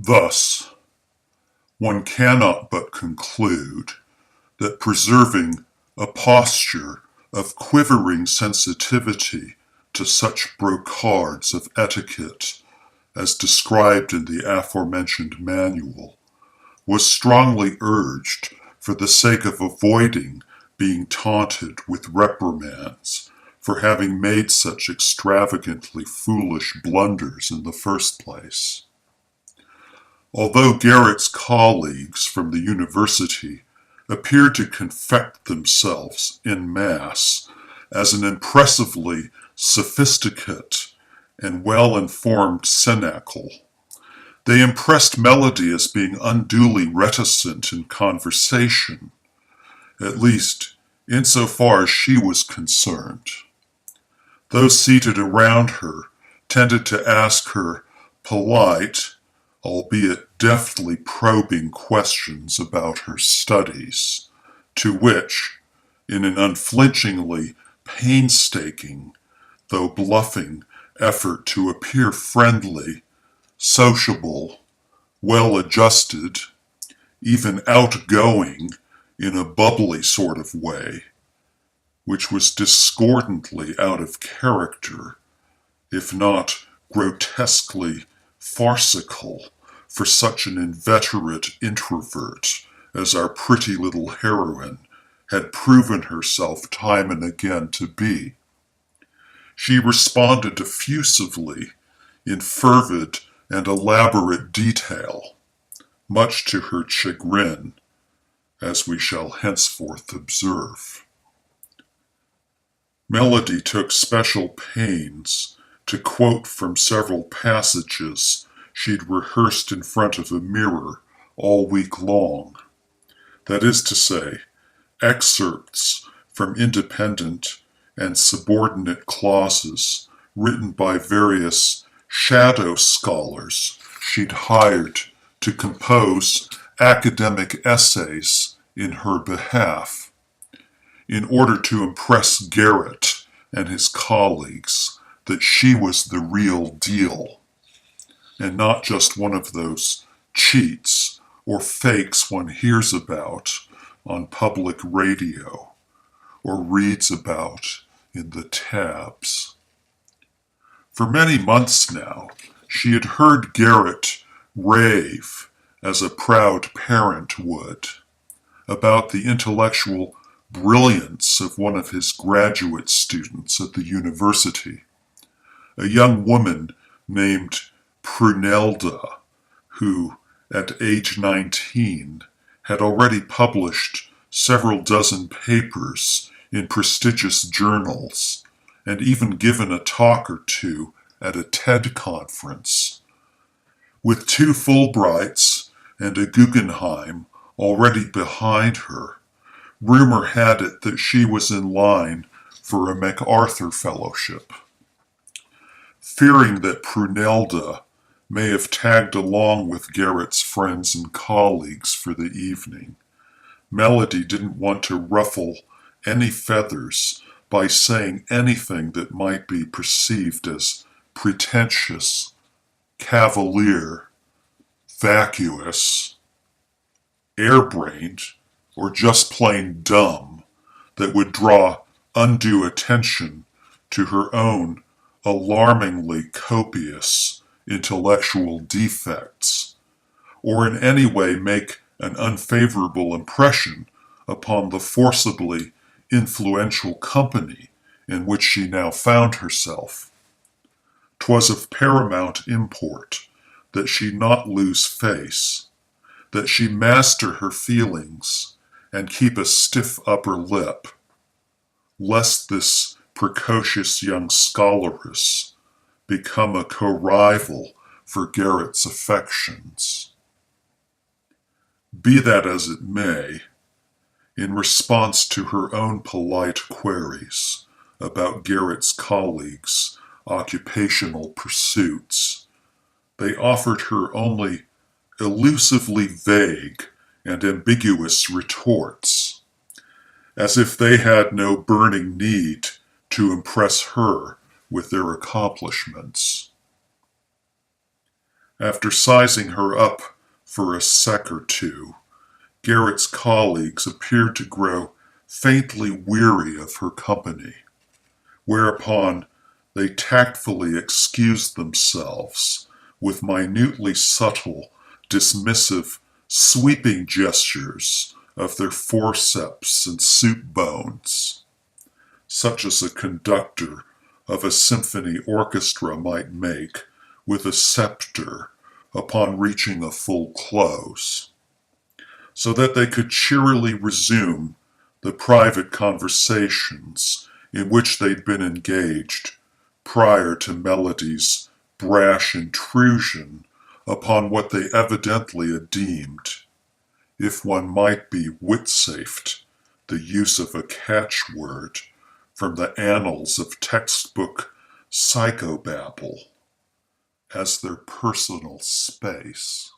Thus, one cannot but conclude that preserving a posture of quivering sensitivity to such brocards of etiquette as described in the aforementioned manual was strongly urged for the sake of avoiding being taunted with reprimands for having made such extravagantly foolish blunders in the first place. Although Garrett's colleagues from the university appeared to confect themselves en masse as an impressively sophisticate and well-informed cenacle, they impressed Melody as being unduly reticent in conversation, at least insofar as she was concerned. Those seated around her tended to ask her polite, albeit deftly probing questions about her studies, to which, in an unflinchingly painstaking, though bluffing, effort to appear friendly, sociable, well-adjusted, even outgoing in a bubbly sort of way, which was discordantly out of character, if not grotesquely farcical for such an inveterate introvert as our pretty little heroine had proven herself time and again to be. She responded effusively in fervid and elaborate detail, much to her chagrin, as we shall henceforth observe. Melody took special pains to quote from several passages she'd rehearsed in front of a mirror all week long. That is to say, excerpts from independent and subordinate clauses written by various shadow scholars she'd hired to compose academic essays in her behalf, in order to impress Garrett and his colleagues that she was the real deal, and not just one of those cheats or fakes one hears about on public radio or reads about in the tabs. For many months now, she had heard Garrett rave, as a proud parent would, about the intellectual brilliance of one of his graduate students at the university, a young woman named Prunelda, who, at age 19, had already published several dozen papers in prestigious journals and even given a talk or two at a TED conference. With 2 Fulbrights and a Guggenheim already behind her, rumor had it that she was in line for a MacArthur Fellowship. Fearing that Prunelda may have tagged along with Garrett's friends and colleagues for the evening, Melody didn't want to ruffle any feathers by saying anything that might be perceived as pretentious, cavalier, vacuous, airbrained, or just plain dumb, that would draw undue attention to her own alarmingly copious intellectual defects, or in any way make an unfavorable impression upon the forcibly influential company in which she now found herself. 'Twas of paramount import that she not lose face, that she master her feelings and keep a stiff upper lip, lest this precocious young scholaress become a co-rival for Garrett's affections. Be that as it may, in response to her own polite queries about Garrett's colleagues' occupational pursuits, they offered her only elusively vague and ambiguous retorts, as if they had no burning need to impress her with their accomplishments. After sizing her up for a sec or two, Garrett's colleagues appeared to grow faintly weary of her company, whereupon they tactfully excused themselves with minutely subtle, dismissive, sweeping gestures of their forceps and soup bones, such as a conductor of a symphony orchestra might make with a scepter upon reaching a full close, so that they could cheerily resume the private conversations in which they'd been engaged prior to Melody's brash intrusion upon what they evidently had deemed, if one might be wit-safed, the use of a catchword from the annals of textbook psychobabble, as their personal space.